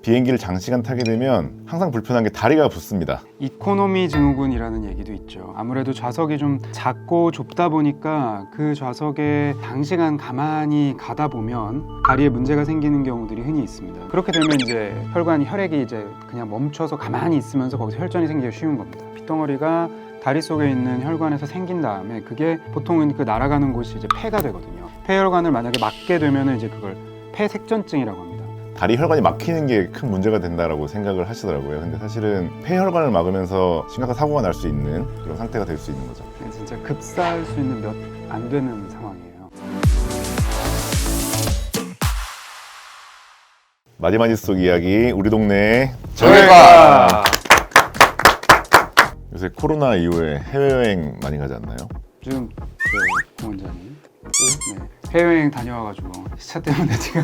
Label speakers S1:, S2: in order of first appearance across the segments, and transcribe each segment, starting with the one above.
S1: 비행기를 장시간 타게 되면 항상 불편한 게 다리가 붓습니다.
S2: 이코노미 증후군이라는 얘기도 있죠. 아무래도 좌석이 좀 작고 좁다 보니까 그 좌석에 장시간 가만히 가다 보면 다리에 문제가 생기는 경우들이 흔히 있습니다. 그렇게 되면 이제 혈액이 이제 그냥 멈춰서 가만히 있으면서 거기서 혈전이 생기기 쉬운 겁니다. 핏덩어리가 다리 속에 있는 혈관에서 생긴 다음에 그게 보통은 그 날아가는 곳이 이제 폐가 되거든요. 폐혈관을 만약에 막게 되면은 이제 그걸 폐색전증이라고 합니다.
S1: 다리 혈관이 막히는 게 큰 문제가 된다라고 생각을 하시더라고요. 근데 사실은 폐혈관을 막으면서 심각한 사고가 날 수 있는 그런 상태가 될 수 있는 거죠.
S2: 진짜 급사할 수 있는 몇 안 되는 상황이에요.
S1: 마디마디 속 이야기 우리 동네
S3: 정외과.
S1: 요새 코로나 이후에 해외여행 많이 가지 않나요?
S2: 지금 저 원장님 해외여행 다녀와가지고 시차 때문에 지금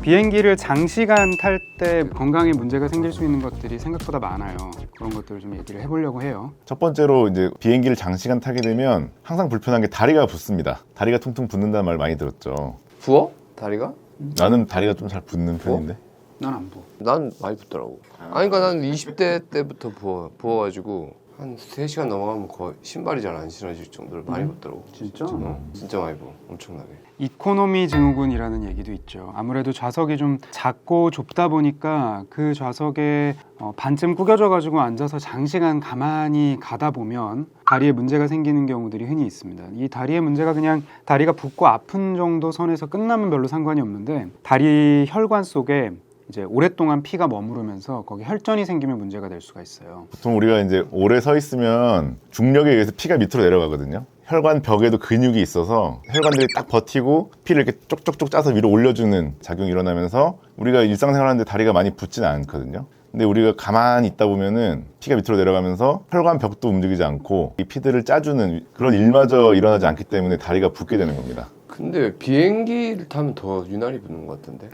S2: 비행기를 장시간 탈 때 건강에 문제가 생길 수 있는 것들이 생각보다 많아요. 그런 것들을 좀 얘기를 해보려고 해요.
S1: 첫 번째로 이제 비행기를 장시간 타게 되면 항상 불편한 게 다리가 붓습니다. 다리가 퉁퉁 붓는다는 말 많이 들었죠.
S3: 부어? 다리가?
S1: 나는 다리가 좀 잘 붓는 편인데.
S2: 난 안 부어.
S3: 난 많이 붓더라고. 아니 그러니까 난 20대 때부터 부어가지고 한 3시간 넘어가면 거의 신발이 잘 안 신어질 정도로 많이 붓더라고.
S2: 진짜?
S3: 진짜 많이 부어. 엄청나게.
S2: 이코노미 증후군이라는 얘기도 있죠. 아무래도 좌석이 좀 작고 좁다 보니까 그 좌석에 반쯤 구겨져 가지고 앉아서 장시간 가만히 가다 보면 다리에 문제가 생기는 경우들이 흔히 있습니다. 이 다리에 문제가 그냥 다리가 붓고 아픈 정도 선에서 끝나면 별로 상관이 없는데 다리 혈관 속에 이제 오랫동안 피가 머무르면서 거기 혈전이 생기면 문제가 될 수가 있어요.
S1: 보통 우리가 이제 오래 서 있으면 중력에 의해서 피가 밑으로 내려가거든요. 혈관 벽에도 근육이 있어서 혈관들이 딱 버티고 피를 이렇게 쪽쪽쪽 짜서 위로 올려주는 작용이 일어나면서 우리가 일상생활하는데 다리가 많이 붓지는 않거든요. 근데 우리가 가만히 있다 보면은 피가 밑으로 내려가면서 혈관 벽도 움직이지 않고 이 피들을 짜주는 그런 일마저 일어나지 않기 때문에 다리가 붓게 되는 겁니다.
S3: 근데 왜 비행기를 타면 더 유난히 붓는 것 같던데?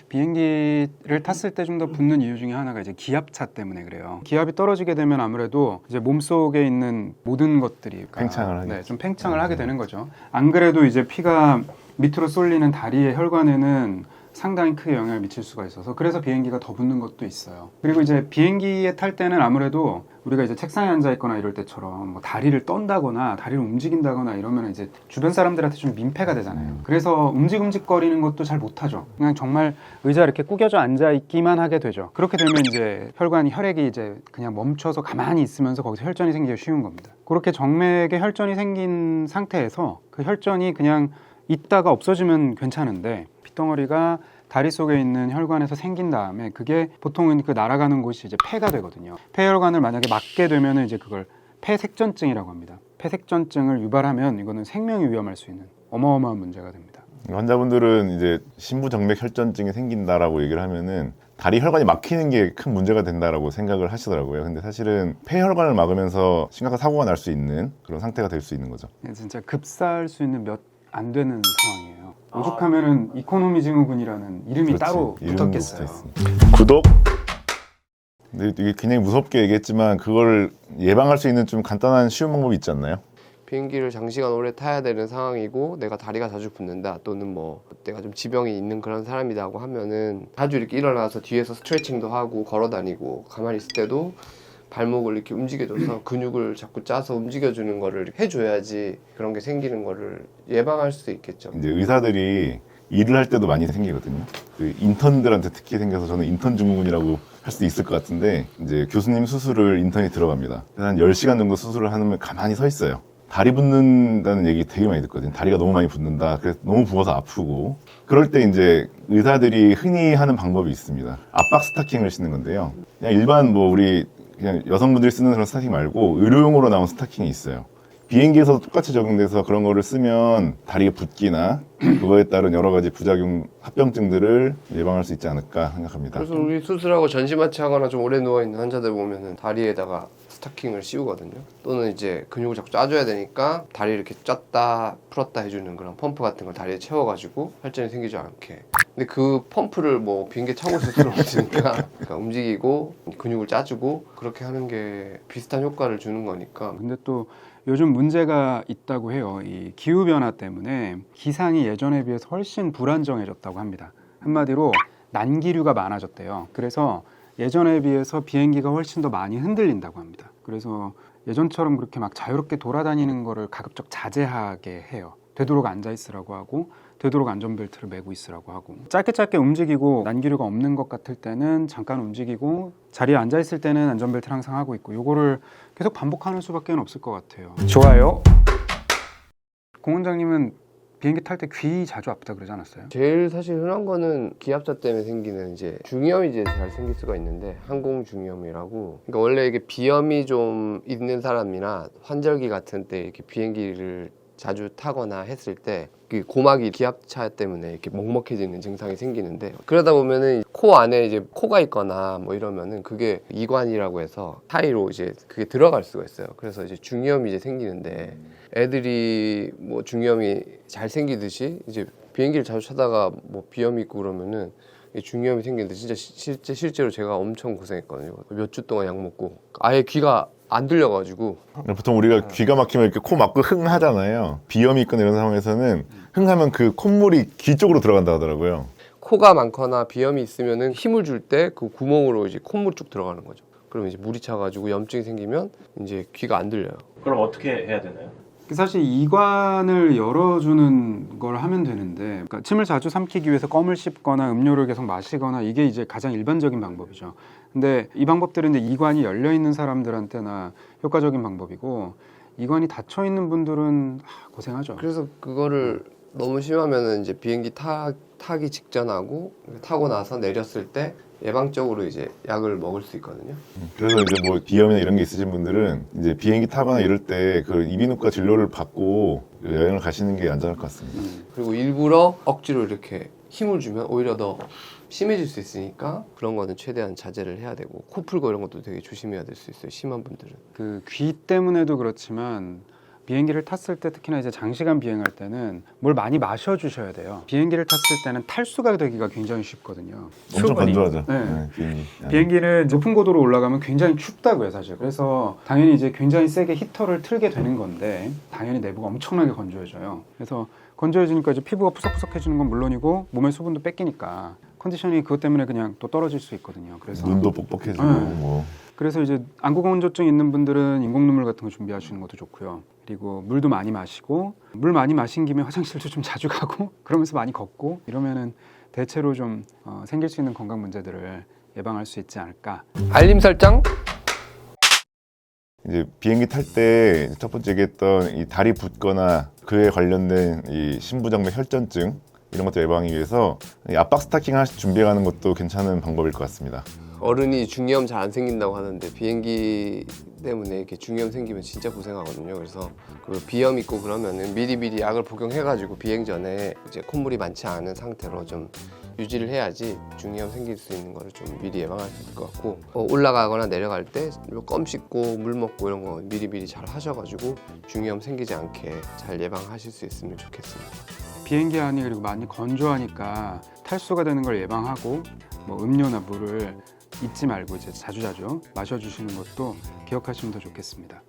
S2: 비행기를 탔을 때 좀 더 붓는 이유 중에 하나가 이제 기압차 때문에 그래요. 기압이 떨어지게 되면 아무래도 이제 몸속에 있는 모든 것들이
S1: 팽창을 하게
S2: 좀 팽창을 하게 되는 거죠. 안 그래도 이제 피가 밑으로 쏠리는 다리의 혈관에는 상당히 크게 영향을 미칠 수가 있어서 그래서 비행기가 더 붓는 것도 있어요. 그리고 이제 비행기에 탈 때는 아무래도 우리가 이제 책상에 앉아 있거나 이럴 때처럼 뭐 다리를 떤다거나 다리를 움직인다거나 이러면 이제 주변 사람들한테 좀 민폐가 되잖아요. 그래서 움직거리는 것도 잘 못하죠. 그냥 정말 의자 이렇게 구겨져 앉아 있기만 하게 되죠. 그렇게 되면 이제 혈액이 이제 그냥 멈춰서 가만히 있으면서 거기서 혈전이 생기기 쉬운 겁니다. 그렇게 정맥에 혈전이 생긴 상태에서 그 혈전이 그냥 있다가 없어지면 괜찮은데 핏덩어리가 다리 속에 있는 혈관에서 생긴 다음에 그게 보통은 그 날아가는 곳이 이제 폐가 되거든요. 폐혈관을 만약에 막게 되면은 이제 그걸 폐색전증이라고 합니다. 폐색전증을 유발하면 이거는 생명이 위험할 수 있는 어마어마한 문제가 됩니다.
S1: 환자분들은 이제 심부정맥 혈전증이 생긴다라고 얘기를 하면은 다리 혈관이 막히는 게 큰 문제가 된다라고 생각을 하시더라고요. 근데 사실은 폐혈관을 막으면서 심각한 사고가 날 수 있는 그런 상태가 될 수 있는 거죠.
S2: 진짜 급사할 수 있는 몇 안 되는 상황이에요. 오죽하면은 이코노미 증후군이라는 이름이
S1: 그렇지.
S2: 따로
S1: 이름도
S2: 붙었겠어요.
S1: 붙어 있으니까. 구독. 근데 이게 굉장히 무섭게 얘기했지만 그걸 예방할 수 있는 좀 간단한 쉬운 방법이 있지 않나요?
S3: 비행기를 장시간 오래 타야 되는 상황이고 내가 다리가 자주 붓는다 또는 뭐 내가 좀 지병이 있는 그런 사람이라고 하면은 자주 이렇게 일어나서 뒤에서 스트레칭도 하고 걸어 다니고 가만히 있을 때도 발목을 이렇게 움직여줘서 근육을 자꾸 짜서 움직여주는 거를 해줘야지 그런 게 생기는 거를 예방할 수 있겠죠.
S1: 이제 의사들이 일을 할 때도 많이 생기거든요. 그 인턴들한테 특히 생겨서 저는 인턴 증후군이라고 할 수도 있을 것 같은데 이제 교수님 수술을 인턴이 들어갑니다. 그래서 한 10시간 정도 수술을 하면 가만히 서 있어요. 다리 붓는다는 얘기 되게 많이 듣거든요. 다리가 너무 많이 붓는다. 그래서 너무 부어서 아프고. 그럴 때 이제 의사들이 흔히 하는 방법이 있습니다. 압박 스타킹을 신는 건데요. 그냥 일반 뭐 우리 그냥 여성분들이 쓰는 그런 스타킹 말고 의료용으로 나온 스타킹이 있어요. 비행기에서 똑같이 적용돼서 그런 거를 쓰면 다리가 붓기나 그거에 따른 여러 가지 부작용, 합병증들을 예방할 수 있지 않을까 생각합니다.
S3: 그래서 우리 수술하고 전시마취하거나 좀 오래 누워있는 환자들 보면은 다리에다가 스타킹을 씌우거든요. 또는 이제 근육을 자꾸 짜줘야 되니까 다리 이렇게 짰다 풀었다 해주는 그런 펌프 같은 걸 다리에 채워가지고 혈전이 생기지 않게. 근데 그 펌프를 뭐 비행기에 차고 있을 수는 없으니까 그러니까 움직이고 근육을 짜주고 그렇게 하는 게 비슷한 효과를 주는 거니까.
S2: 근데 또 요즘 문제가 있다고 해요. 이 기후변화 때문에 기상이 예전에 비해서 훨씬 불안정해졌다고 합니다. 한마디로 난기류가 많아졌대요. 그래서 예전에 비해서 비행기가 훨씬 더 많이 흔들린다고 합니다. 그래서 예전처럼 그렇게 막 자유롭게 돌아다니는 거를 가급적 자제하게 해요. 되도록 앉아 있으라고 하고 되도록 안전벨트를 매고 있으라고 하고 짧게 움직이고 난기류가 없는 것 같을 때는 잠깐 움직이고 자리에 앉아 있을 때는 안전벨트를 항상 하고 있고 요거를 계속 반복하는 수밖에 없을 것 같아요. 좋아요. 공 원장님은 비행기 탈 때 귀 자주 아프다 그러지 않았어요?
S3: 제일 사실 흔한 거는 기압차 때문에 생기는 이제 중이염이 이제 잘 생길 수가 있는데 항공 중이염이라고. 그러니까 원래 이게 비염이 좀 있는 사람이나 환절기 같은 때 이렇게 비행기를 자주 타거나 했을 때 그 고막이 기압차 때문에 이렇게 먹먹해지는 증상이 생기는데 그러다 보면은 코 안에 이제 코가 있거나 뭐 이러면은 그게 이관이라고 해서 사이로 이제 그게 들어갈 수가 있어요. 그래서 이제 중이염이 이제 생기는데 애들이 뭐 중이염이 잘 생기듯이 이제 비행기를 자주 타다가 뭐 비염이 있고 그러면은 중이염이 생기는데 진짜 실제로 제가 엄청 고생했거든요. 몇 주 동안 약 먹고 아예 귀가 안 들려가지고.
S1: 보통 우리가 귀가 막히면 이렇게 코 막고 흥 하잖아요. 비염이 있거나 이런 상황에서는 흥 하면 그 콧물이 귀 쪽으로 들어간다 하더라고요.
S3: 코가 많거나 비염이 있으면은 힘을 줄 때 그 구멍으로 이제 콧물이 쭉 들어가는 거죠. 그러면 이제 물이 차가지고 염증이 생기면 이제 귀가 안 들려요.
S4: 그럼 어떻게 해야 되나요?
S2: 사실 이관을 열어주는 걸 하면 되는데 그러니까 침을 자주 삼키기 위해서 껌을 씹거나 음료를 계속 마시거나 이게 이제 가장 일반적인 방법이죠. 근데 이 방법들은 이제 이관이 열려 있는 사람들한테나 효과적인 방법이고 이관이 닫혀 있는 분들은 고생하죠.
S3: 그래서 그거를 너무 심하면은 이제 비행기 타기 직전하고 타고 나서 내렸을 때 예방적으로 이제 약을 먹을 수 있거든요.
S1: 그래서 이제 뭐 비염이나 이런 게 있으신 분들은 이제 비행기 타거나 이럴 때 그 이비인후과 진료를 받고 여행을 가시는 게 안전할 것 같습니다.
S3: 그리고 일부러 억지로 이렇게 힘을 주면 오히려 더 심해질 수 있으니까 그런 거는 최대한 자제를 해야 되고 코 풀고 이런 것도 되게 조심해야 될 수 있어요. 심한 분들은.
S2: 그 귀 때문에도 그렇지만 비행기를 탔을 때 특히나 이제 장시간 비행할 때는 뭘 많이 마셔 주셔야 돼요. 비행기를 탔을 때는 탈수가 되기가 굉장히 쉽거든요.
S1: 엄청 건조하죠.
S2: 네.
S1: 비행기.
S2: 비행기는 높은 고도로 올라가면 굉장히 춥다고요, 사실. 그래서 당연히 이제 굉장히 세게 히터를 틀게 되는 건데 당연히 내부가 엄청나게 건조해져요. 그래서 건조해지니까 이제 피부가 푸석푸석해지는 건 물론이고 몸의 수분도 뺏기니까 컨디션이 그것 때문에 그냥 또 떨어질 수 있거든요. 그래서
S1: 눈도 뻑뻑해지고 뭐.
S2: 그래서 이제 안구건조증 있는 분들은 인공 눈물 같은 거 준비하시는 것도 좋고요. 그리고 물도 많이 마시고 물 많이 마신 김에 화장실도 좀 자주 가고 그러면서 많이 걷고 이러면은 대체로 좀 생길 수 있는 건강 문제들을 예방할 수 있지 않을까.
S3: 알림 설정.
S1: 이제 비행기 탈 때 첫 번째 얘기했던 이 다리 붓거나 그에 관련된 이 심부정맥 혈전증 이런 것들 예방하기 위해서 이 압박 스타킹 하나씩 준비하는 것도 괜찮은 방법일 것 같습니다.
S3: 어른이 중이염 잘 안 생긴다고 하는데 비행기 때문에 이렇게 중이염 생기면 진짜 고생하거든요. 그래서 그 비염 있고 그러면은 미리 약을 복용해가지고 비행 전에 이제 콧물이 많지 않은 상태로 좀 유지를 해야지 중이염 생길 수 있는 거를 좀 미리 예방할 수 있을 것 같고 올라가거나 내려갈 때 껌 씹고 물 먹고 이런 거 미리 잘 하셔가지고 중이염 생기지 않게 잘 예방하실 수 있으면 좋겠습니다.
S2: 비행기 안이 그리고 많이 건조하니까 탈수가 되는 걸 예방하고 뭐 음료나 물을 잊지 말고 이제 자주자주 마셔주시는 것도 기억하시면 더 좋겠습니다.